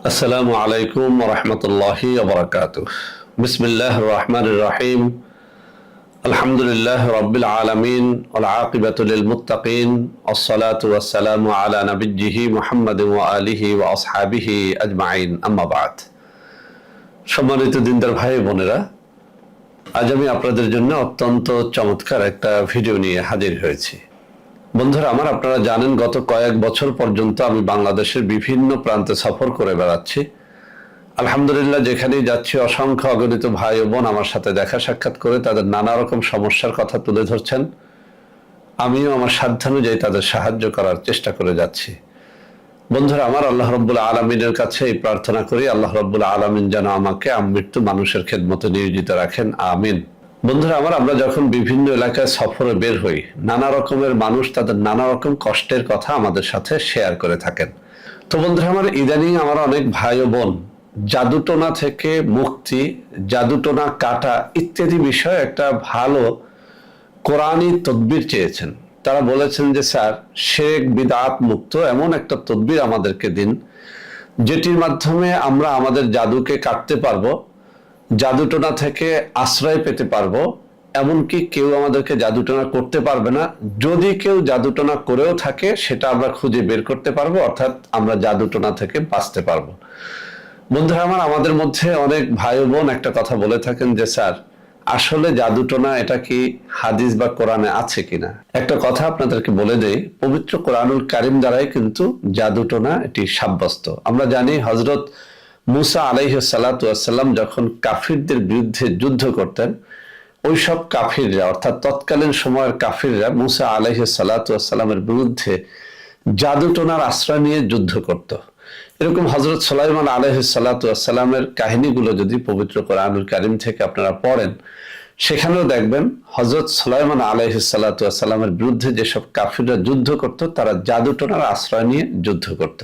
আসসালামু আলাইকুম ওয়া রাহমাতুল্লাহি ওয়া বারাকাতুহু। বিসমিল্লাহির রহমানির রহিম। আলহামদুলিল্লাহি রাব্বিল আলামিন ওয়াল আকিবাতু লিল মুত্তাকিন। আসসালাতু ওয়াসসালামু আলা নাবিয়্যিহি মুহাম্মাদিন ওয়া আলিহি ওয়া আসহাবিহি আজমাইন। আম্মা বা'দ। সম্মানিত দিনদার ভাই বোনেরা, আজ আমি আপনাদের জন্য অত্যন্ত চমৎকার একটা ভিডিও নিয়ে হাজির হয়েছি। বন্ধুরা আমার, আপনারা জানেন গত কয়েক বছর পর্যন্ত আমি বাংলাদেশের বিভিন্ন প্রান্তে সফর করে বেড়াচ্ছি। আলহামদুলিল্লাহ, যেখানেই যাচ্ছি অসংখ্য অগণিত ভাই ও বোন আমার সাথে দেখা সাক্ষাৎ করে তাদের নানা রকম সমস্যার কথা তুলে ধরছেন। আমিও আমার সাধ্যানুযায়ী তাদের সাহায্য করার চেষ্টা করে যাচ্ছি। বন্ধুরা আমার, আল্লাহ রাব্বুল আলামিনের কাছে এই প্রার্থনা করি, আল্লাহ রাব্বুল আলামিন যেন আমাকে আমৃত্যু মানুষের খেদমতে নিয়োজিত রাখেন, আমিন। বন্ধুরা আমার, আমরা যখন বিভিন্ন এলাকায় সফরে বের হই, নানা রকমের মানুষ তাদের নানা রকম কষ্টের কথা আমাদের সাথে শেয়ার করে থাকেন। তো বন্ধুরা আমার, ইদানিং আমার অনেক ভাই ও বোন জাদুটোনা থেকে মুক্তি, জাদুটোনা কাটা ইত্যাদি বিষয়ে একটা ভালো কোরআনী তদবির চেয়েছেন। তারা বলেছেন যে স্যার, শিরক বিদআত মুক্ত এমন একটা তদবির আমাদেরকে দিন, যেটির মাধ্যমে আমরা আমাদের জাদুকে কাটতে পারবো, জাদুটোনা থেকে আশ্রয় পেতে পারবো, এমনকি কেউ আমাদেরকে জাদুটোনা করতে পারবে না। যদি কেউ জাদুটোনা করেও থাকে সেটা আমরা খুঁজে বের করতে পারবো, অর্থাৎ আমরা জাদুটোনা থেকে বাঁচতে পারবো। বন্ধুরা আমার, আমাদের মধ্যে অনেক ভাই বোন একটা কথা বলে থাকেন যে স্যার, আসলে জাদুটোনা এটা কি হাদিস বা কোরআনে আছে কিনা। একটা কথা আপনাদেরকে বলে দেই, পবিত্র কোরআনুল কারীম দ্বারাই কিন্তু জাদুটোনা এটি সাব্যস্ত। আমরা জানি হযরত মুসা আলাইহিস সালাতু ওয়াস সালাম যখন কাফিরদের বিরুদ্ধে যুদ্ধ করতেন, ওইসব কাফিররা অর্থাৎ তৎকালীন সময়ের কাফিররা মুসা আলাইহিস সালাতু ওয়াস সালামের বিরুদ্ধে জাদুটোনার আশ্রয় নিয়ে যুদ্ধ করত। এরকম হযরত সুলাইমান আলাইহিস সালাতু ওয়াস সালামের কাহিনীগুলো যদি পবিত্র কোরআনুল কারীম থেকে আপনারা পড়েন, সেখানেও দেখবেন হযরত সুলাইমান আলাইহিস সালাতু ওয়াস সালামের বিরুদ্ধে যেসব কাফিররা যুদ্ধ করত, তারা জাদুটোনার আশ্রয় নিয়ে যুদ্ধ করত।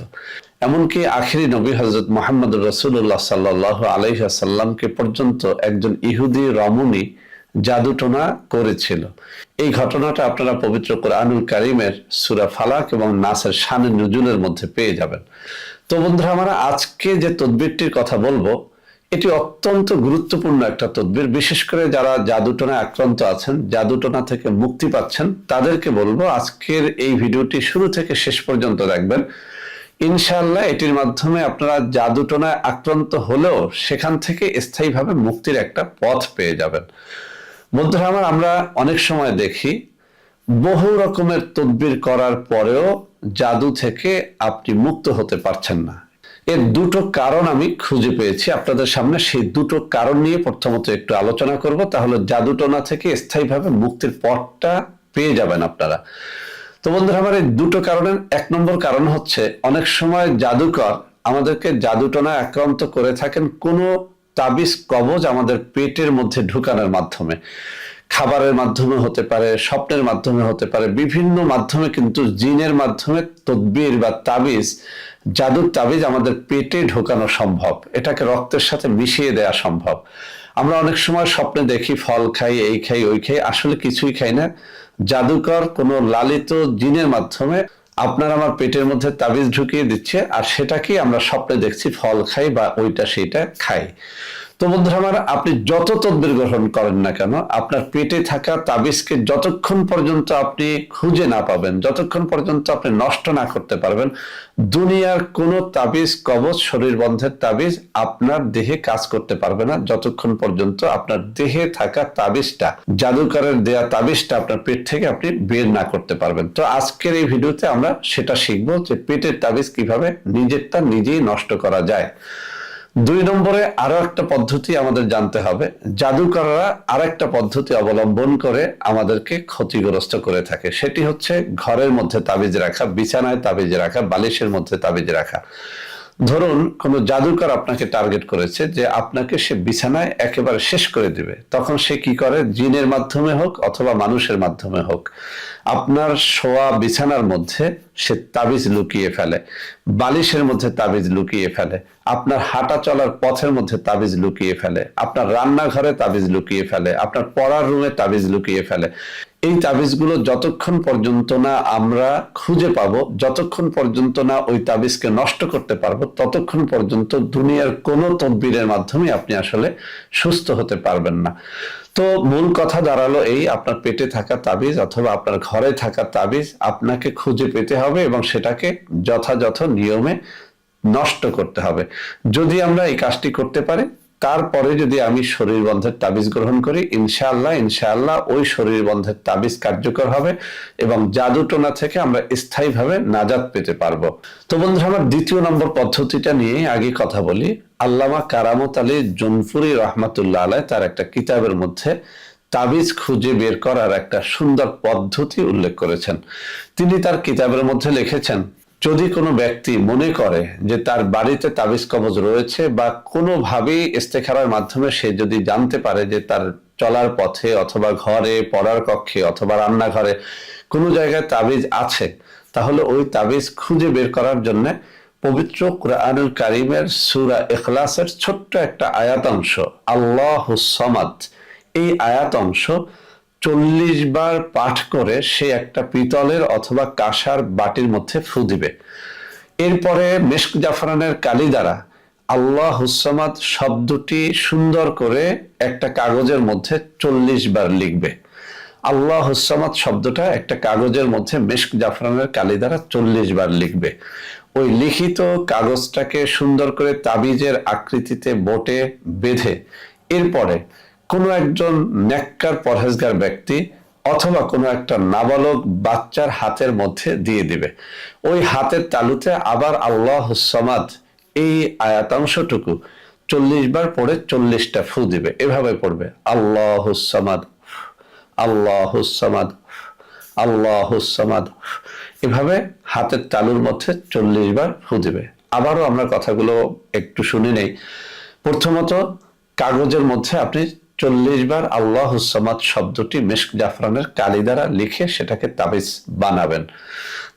এমনকি আখিরি নবী হযরত মুহাম্মদুর রাসূলুল্লাহ সাল্লাল্লাহু আলাইহি ওয়াসাল্লামকে পর্যন্ত একজন ইহুদি রমণী জাদুটোনা করেছিল। এই ঘটনাটা আপনারা পবিত্র কোরআনুল কারীমের সূরা ফালাক এবং নাসের শানে নুজুলের মধ্যে পেয়ে যাবেন। তো বন্ধুরা আমরা আজকে যে তদবিরটির কথা বলবো, এটি অত্যন্ত গুরুত্বপূর্ণ একটা তদবির। বিশেষ করে যারা জাদুটোনায় আক্রান্ত আছেন, জাদুটোনা থেকে মুক্তি পাচ্ছেন, তাদেরকে বলবো আজকের এই ভিডিওটি শুরু থেকে শেষ পর্যন্ত দেখবেন। ইনশাআল্লাহ এটির মাধ্যমে আপনারা জাদুটোনায় আক্রান্ত হলেও সেখান থেকে স্থায়ীভাবে মুক্তির একটা পথ পেয়ে যাবেন। বন্ধুরা আমার, আমরা অনেক সময় দেখি বহু রকমের তদবির করার পরেও জাদু থেকে আপনি মুক্ত হতে পারছেন না। এর দুটো কারণ আমি খুঁজে পেয়েছি আপনাদের সামনে। সেই দুটো কারণ নিয়ে প্রথমত একটু আলোচনা করব, তাহলে জাদুটোনা থেকে স্থায়ীভাবে মুক্তির পথটা পেয়ে যাবেন আপনারা। তো বন্ধুরা আমার, এই দুটো কারণের এক নম্বর কারণ হচ্ছে, অনেক সময় জাদুকর আমাদেরকে জাদুটোনায় আক্রান্ত করে থাকেন কোনো তাবিজ কবজ আমাদের পেটের মধ্যে ঢুকানোর মাধ্যমে। খাবারের মাধ্যমে হতে পারে, স্বপ্নের মাধ্যমে হতে পারে, বিভিন্ন মাধ্যমে কিন্তু জিনের মাধ্যমে তদবির বা তাবিজ, জাদুর তাবিজ আমাদের পেটে ঢোকানো সম্ভব। এটাকে রক্তের সাথে মিশিয়ে দেওয়া সম্ভব। আমরা অনেক সময় স্বপ্নে দেখি ফল খাই, এই খাই, ওই খাই, আসলে কিছুই খাই না। জাদুকর কোনো লালিত জিনের মাধ্যমে আপনার আমার পেটের মধ্যে তাবিজ ঢুকিয়ে দিচ্ছে, আর সেটাকেই আমরা স্বপ্নে দেখছি ফল খাই বা ওইটা সেইটা খাই। তো বন্ধুরা আমার, আপনি যত তদবির গ্রহণ করেন না কেন, আপনার পেটে থাকা তাবিজকে যতক্ষণ পর্যন্ত আপনি খুঁজে না পাবেন, যতক্ষণ পর্যন্ত আপনি নষ্ট না করতে পারবেন, দুনিয়ার কোনো তাবিজ কবজ, শরীর বন্ধের তাবিজ আপনার দেহে কাজ করতে পারবে না, যতক্ষণ পর্যন্ত আপনার দেহে থাকা তাবিজটা, জাদুকরের দেয়া তাবিজটা আপনার পেট থেকে আপনি বের না করতে পারবেন। তো আজকের এই ভিডিওতে আমরা সেটা শিখবো যে পেটের তাবিজ কিভাবে নিজেরটা নিজেই নষ্ট করা যায়। দুই নম্বরে আরো একটা পদ্ধতি আমাদের জানতে হবে। জাদুকররা আরেকটা পদ্ধতি অবলম্বন করে আমাদেরকে ক্ষতিগ্রস্ত করে থাকে, সেটি হচ্ছে ঘরের মধ্যে তাবিজ রাখা, বিছানায় তাবিজ রাখা, বালিশের মধ্যে তাবিজ রাখা। ধরুন কোনো জাদুকর আপনাকে টার্গেট করেছে যে আপনাকে সে বিছানায় একেবারে শেষ করে দিবে, তখন সে কি করে, জিনের মাধ্যমে হোক অথবা মানুষের মাধ্যমে হোক, আপনার শোয়া বিছানার মধ্যে সে তাবিজ লুকিয়ে ফেলে, বালিশের মধ্যে তাবিজ লুকিয়ে ফেলে, আপনার হাঁটা চলার পথের মধ্যে তাবিজ লুকিয়ে ফেলে, আপনার রান্নাঘরে তাবিজ লুকিয়ে ফেলে, আপনার পড়ার রুমে তাবিজ লুকিয়ে ফেলে। এই তাবিজগুলো যতক্ষণ পর্যন্ত না আমরা খুঁজে পাবো, যতক্ষণ পর্যন্ত না ওই তাবিজকে নষ্ট করতে পারবো, ততক্ষণ পর্যন্ত দুনিয়ার কোনো তদবিরের মাধ্যমে আপনি আসলে সুস্থ হতে পারবেন না। তো মূল কথা দাঁড়ালো এই, আপনার পেটে থাকা তাবিজ অথবা আপনার ঘরে থাকা তাবিজ আপনাকে খুঁজে পেতে হবে এবং সেটাকে যথাযথ নিয়মে নষ্ট করতে হবে। যদি আমরা এই কাজটি করতে পারি, তারপরে যদি আমি শরীর বন্ধের তাবিজ গ্রহণ করি, ইনশাআল্লাহ ওই শরীর বন্ধের তাবিজ কার্যকর হবে এবং জাদুটোনা থেকে আমরা স্থায়ীভাবে নাজাত পেতে পারবো। তো বন্ধুরা, আমার দ্বিতীয় নম্বর পদ্ধতিটা নিয়ে আগে কথা বলি। আল্লামা কারামত আলী জুনপুরি রহমাতুল্লাহ আলাই তার একটা কিতাবের মধ্যে তাবিজ খুঁজে বের করার একটা সুন্দর পদ্ধতি উল্লেখ করেছেন। তিনি তার কিতাবের মধ্যে লিখেছেন, যদি কোনো ব্যক্তি মনে করে যে তার বাড়িতে তাবিজ কবজ রয়েছে বা কোনোভাবেই ইস্তেখারার মাধ্যমে সে যদি জানতে পারে যে তার চলার পথে অথবা ঘরে, পড়ার কক্ষে অথবা রান্নাঘরে কোনো জায়গায় তাবিজ আছে, তাহলে ওই তাবিজ খুঁজে বের করার জন্য পবিত্র কুরআনুল কারীমের সূরা ইখলাসের ছোট্ট একটা আয়াতাংশ, আল্লাহুস সামাদ, এই আয়াতাংশ 40 বার পাঠ করে সে একটা পিতলের অথবা কাঁসার বাটির মধ্যে ফু দিবে। এরপরে মেশক জাফরানের কালি দ্বারা আল্লাহুস সামাদ শব্দটি সুন্দর করে একটা কাগজের মধ্যে 40 বার লিখবে। আল্লাহুস সামাদ শব্দটা একটা কাগজের মধ্যে মেশক জাফরানের কালি দ্বারা 40 বার লিখবে। ওই লিখিত কাগজটাকে সুন্দর করে তাবিজের আকৃতিতে বোটে বেঁধে এরপরে কোনো একজন নেককার পরহেজগার ব্যক্তি অথবা কোনো একটা নাবালক বাচ্চার হাতের মধ্যে দিয়ে দিবে। ওই হাতের তালুতে আবার আল্লাহুস সামাদ এই আয়াতাংশটুকু 40 বার পড়ে 40টা ফু দিবে। এভাবে পড়বে, আল্লাহুস সামাদ, আল্লাহুস সামাদ, আল্লাহুস সামাদ। এভাবে হাতের তালুর মধ্যে 40 বার ফু দিবে। আবারও আমরা কথাগুলো একটু শুনে নেই। প্রথমত, কাগজের মধ্যে আপনি 40 বার আল্লাহুস সামাদ শব্দটি মেশক জাফরানের কালি দ্বারা লিখে সেটাকে তাবিজ বানাবেন।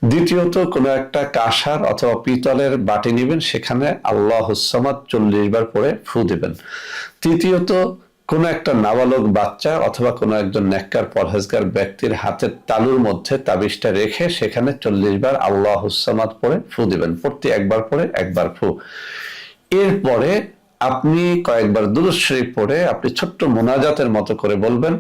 দ্বিতীয়ত, কোনো একটা কাঁসার অথবা পিতলের বাটি নেবেন, সেখানে আল্লাহুস সামাদ 40 বার পড়ে ফু দিবেন। তৃতীয়ত, কোনো একটা নাবালক বাচ্চা অথবা কোনো একজন নেককার পরহেজগার ব্যক্তির হাতের তালুর মধ্যে তাবিজটা রেখে সেখানে 40 বার আল্লাহুস সামাদ পড়ে ফু দিবেন। প্রতি একবার পড়ে একবার ফু। এরপরে আপনি কয়েকবার দুরূদ শরীফ পড়ে আপনি ছোট্ট মোনাজাতের মতো করে বলবেন,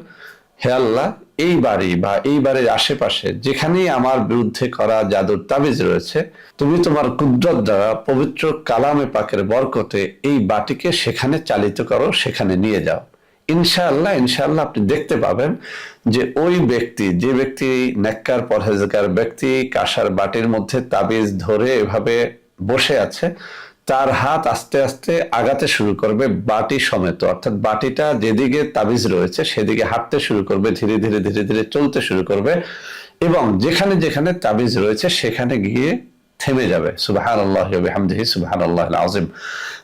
হে আল্লাহ, এই বাড়ি বা এই বাড়ির আশেপাশে যেখানেই আমার বিরুদ্ধে করা জাদুর তাবিজ রয়েছে, তুমি তোমার কুদরত দ্বারা পবিত্র কালামে পাকের বরকতে এই বাটিকে সেখানে চালিত করো, সেখানে নিয়ে যাও। ইনশাআল্লাহ আপনি দেখতে পাবেন যে ওই ব্যক্তি, যে ব্যক্তি নেককার পরহেজগার ব্যক্তি কাঁসার বাটির মধ্যে তাবিজ ধরে এভাবে বসে আছে, তার হাত আস্তে আস্তে আগাতে শুরু করবে বাটি সমেত, অর্থাৎ বাটিটা যেদিকে তাবিজ রয়েছে সেদিকে হাঁটতে শুরু করবে, ধীরে ধীরে ধীরে ধীরে চলতে শুরু করবে এবং যেখানে যেখানে তাবিজ রয়েছে সেখানে গিয়ে থেমে যাবে। সুবহানাল্লাহি ওয়া বিহামদিহি সুবহানাল্লাহিল আযীম।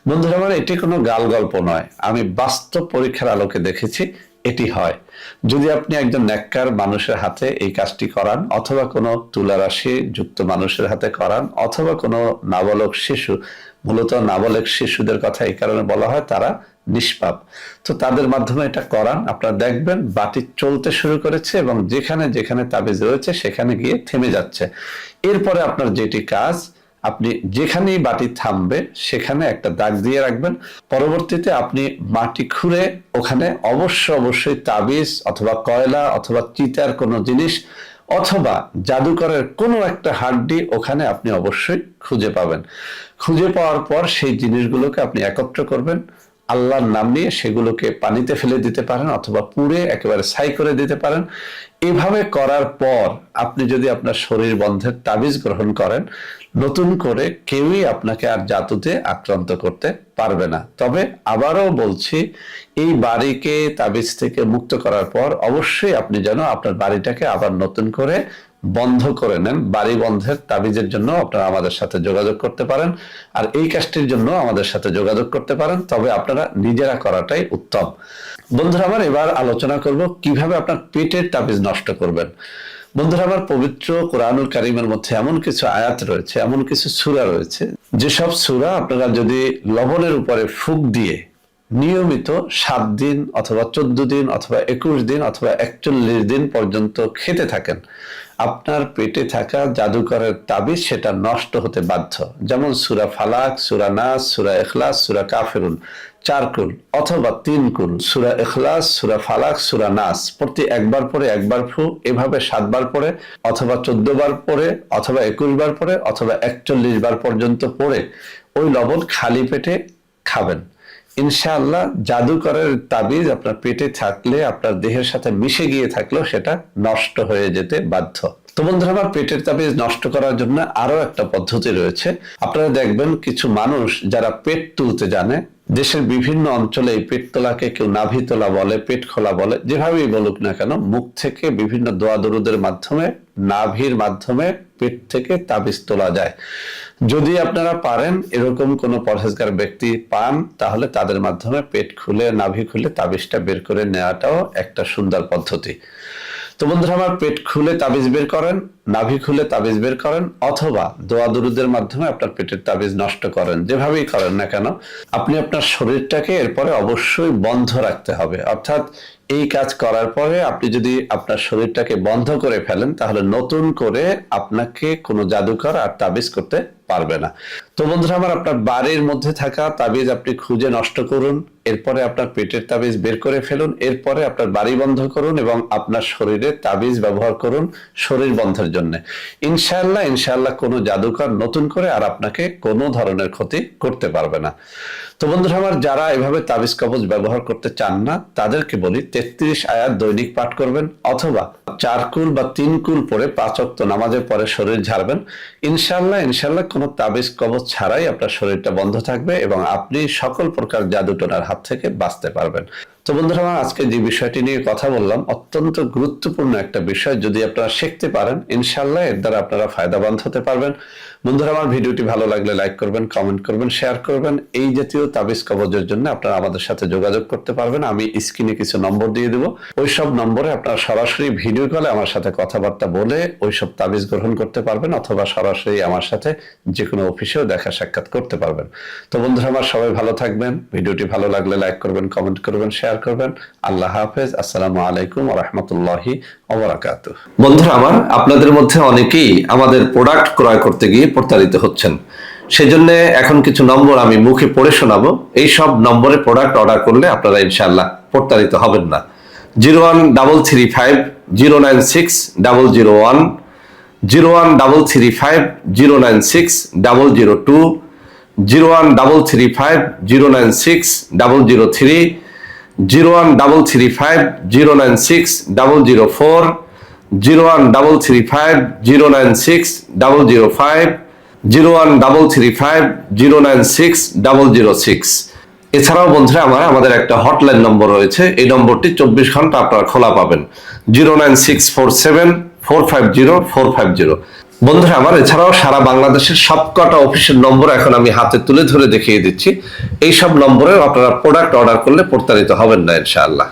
বন্ধুরা আমার, এটি কোনো গাল গল্প নয়, আমি বাস্তব পরীক্ষার আলোকে দেখেছি এটি হয়। যদি আপনি একজন নেককার মানুষের হাতে এই কাজটি করান অথবা কোনো তুলারাশি যুক্ত মানুষের হাতে করান অথবা কোনো নাবালক শিশু, মূলত নাবালক শিশুদের কথা এই কারণে বলা হয় তারা নিষ্পাপ, তো তাদের মাধ্যমে এটা করান, আপনারা দেখবেন বাটি চলতে শুরু করেছে এবং যেখানে যেখানে তাবিজ রয়েছে সেখানে গিয়ে থেমে যাচ্ছে। এরপরে আপনার যেটি কাজ, আপনি যেখানেই বাটি থামবে সেখানে একটা দাগ দিয়ে রাখবেন। পরবর্তীতে আপনি মাটি খুঁড়ে ওখানে অবশ্যই তাবিজ অথবা কয়লা অথবা চিতার কোনো জিনিস অথবা জাদুকরের কোনো একটা হাড্ডি ওখানে আপনি অবশ্যই খুঁজে পাবেন। খুঁজে পাওয়ার পর সেই জিনিসগুলোকে আপনি একত্র করবেন, আল্লাহর নাম নিয়ে সেগুলোকে পানিতে ফেলে দিতে পারেন অথবা পুড়ে একেবারে ছাই করে দিতে পারেন। এভাবে করার পর আপনি যদি আপনার শরীর বন্ধের তাবিজ গ্রহণ করেন, নতুন করে কেউই আপনাকে আর জাদুতে আক্রান্ত করতে পারবে না। তবে আবারও বলছি, এই বাড়িকে তাবিজ থেকে মুক্ত করার পর অবশ্যই আপনি যেন আপনার বাড়িটাকে আবার নতুন করে বন্ধ করে নেন। বাড়ি বন্ধের তাবিজের জন্য আপনারা আমাদের সাথে যোগাযোগ করতে পারেন, আর এই কাজটির জন্য আমাদের সাথে যোগাযোগ করতে পারেন, তবে আপনারা নিজেরা করাটাই উত্তম। বন্ধুরা আমার, এবার আলোচনা করব কিভাবে আপনার পেটের তাবিজ নষ্ট করবেন। বন্ধুরা আমার, পবিত্র কোরআনুল কারীমের মধ্যে এমন কিছু আয়াত রয়েছে, এমন কিছু সূরা রয়েছে, যেসব সূরা আপনারা যদি লবণের উপরে ফুঁক দিয়ে নিয়মিত 7 দিন অথবা 14 দিন অথবা 21 দিন অথবা 41 দিন পর্যন্ত খেতে থাকেন, আপনার পেটে থাকা জাদুকরের তাবিজ সেটা নষ্ট হতে বাধ্য। যেমন সূরা ফালাক, সূরা নাস, সূরা ইখলাস, সূরা কাফিরুন 4 কুল অথবা 3 কুল, সূরা ইখলাস, সূরা ফালাক, সূরা নাস প্রতি একবার পরে একবার ফু, এভাবে 7 বার পরে অথবা 14 বার পরে অথবা 21 বার পরে অথবা 41 বার পর্যন্ত পড়ে ওই লবণ খালি পেটে খাবেন। ইনশাআল্লাহ জাদুকরের তাবিজ আপনার পেটে থাকলে, আপনার দেহের সাথে মিশে গিয়ে থাকলেও সেটা নষ্ট হয়ে যেতে বাধ্য। তো বন্ধুরা, আমার পেটের তাবিজ নষ্ট করার জন্য আরো একটা পদ্ধতি রয়েছে। আপনারা দেখবেন কিছু মানুষ যারা পেট তুলতে জানে, দেশের বিভিন্ন অঞ্চলে এই পেট তোলাকে কেউ নাভি তোলা বলে, পেট খোলা বলে, যেভাবেই বলুক না কেন, মুখ থেকে বিভিন্ন দোয়া দরুদের মাধ্যমে, নাভির মাধ্যমে পেট থেকে তাবিজ তোলা যায়। যদি আপনারা পারেন, এরকম কোনো পরহেজগার ব্যক্তি পান, তাহলে তাদের মাধ্যমে পেট খুলে, নাভি খুলে তাবিজটা বের করে নেওয়াটাও একটা সুন্দর পদ্ধতি। তো বন্ধুরা, আমার পেট খুলে তাবিজ বের করেন, নাভি খুলে তাবিজ বের করেন, অথবা দোয়া দরুদের মাধ্যমে আপনার পেটের তাবিজ নষ্ট করেন। যেভাবেই করেন না কেন, আপনি আপনার শরীরটাকে এরপরে অবশ্যই বন্ধ রাখতে হবে। অর্থাৎ এই কাজ করার পরে আপনি যদি আপনার শরীরটাকে বন্ধ করে ফেলেন, তাহলে নতুন করে আপনাকে কোনো জাদুকর আর তাবিজ করতে পারবে না। তো বন্ধুরা আমার, আপনার বাড়ির মধ্যে থাকা তাবিজ আপনি খুঁজে নষ্ট করুন, এরপরে আপনার পেটের তাবিজ বের করে ফেলুন, এরপরে আপনার বাড়ি বন্ধ করুন এবং আপনার শরীরে তাবিজ ব্যবহার করুন শরীর বন্ধের জন্য। ইনশাআল্লাহ কোনো জাদুকর নতুন করে আর আপনাকে কোনো ধরনের ক্ষতি করতে পারবে না। তো বন্ধুরা আমার, যারা এভাবে তাবিজ কবজ ব্যবহার করতে চান না, তাদেরকে বলি 33 আয়াত দৈনিক পাঠ করবেন, অথবা 4 কুল বা 3 কুল পরে 5 ওয়াক্ত নামাজের পরে শরীর ঝাড়বেন। ইনশাআল্লাহ কোনো তাবিজ কবজ ছাড়াই আপনার শরীরটা বন্ধ থাকবে এবং আপনি সকল প্রকার জাদুটোনার হাত থেকে বাঁচতে পারবেন। তো বন্ধুরা আমার, আজকে যে বিষয়টি নিয়ে কথা বললাম অত্যন্ত গুরুত্বপূর্ণ একটা বিষয়। যদি আপনারা শিখতে পারেন, ইনশাআল্লাহ এর দ্বারা আপনারা ফায়দাবান হতে পারবেন। বন্ধুরা আমার, ভিডিওটি ভালো লাগলে লাইক করবেন, কমেন্ট করবেন, শেয়ার করবেন। এই জাতীয় তাবিজ কবজের জন্য আপনারা আমাদের সাথে যোগাযোগ করতে পারবেন। আমি স্ক্রিনে কিছু নম্বর দিয়ে দেবো, ওইসব নম্বরে আপনারা সরাসরি ভিডিও কলে আমার সাথে কথাবার্তা বলে ওইসব তাবিজ গ্রহণ করতে পারবেন, অথবা সরাসরি আমার সাথে যে কোনো অফিসেও দেখা সাক্ষাৎ করতে পারবেন। তো বন্ধুরা আমার, সবাই ভালো থাকবেন। ভিডিওটি ভালো লাগলে লাইক করবেন, কমেন্ট করবেন, শেয়ার করবেন। আল্লাহ হাফেজ। আসসালামু আলাইকুম ওয়া রাহমাতুল্লাহি ওয়া বারাকাতুহু। বন্ধুরা আমার, আপনাদের মধ্যে অনেকেই আমাদের প্রোডাক্ট ক্রয় করতে গিয়ে প্রতারিত হচ্ছেন। সেজন্য এখন কিছু নম্বর আমি মুখে পড়ে শোনাবো। এই সব নম্বরে প্রোডাক্ট অর্ডার করলে আপনারা ইনশাআল্লাহ প্রতারিত হবেন না। 01335 096 001, 01335 096 002, 01335 096 003, 01335 096 004, 01335 096 005, 01335 096 006। এছাড়াও বন্ধুরা আমার, আমাদের একটা হটলাইন নম্বর রয়েছে। এই নম্বরটি 24 ঘন্টা আপনারা খোলা পাবেন। 09647 450 450। বন্ধুরা আমার, এছাড়াও সারা বাংলাদেশের সবকটা অফিসের নম্বর এখন আমি হাতে তুলে ধরে দেখিয়ে দিচ্ছি। এই সব নম্বরে আপনারা প্রোডাক্ট অর্ডার করলে প্রতারিত হবেন না ইনশাআল্লাহ।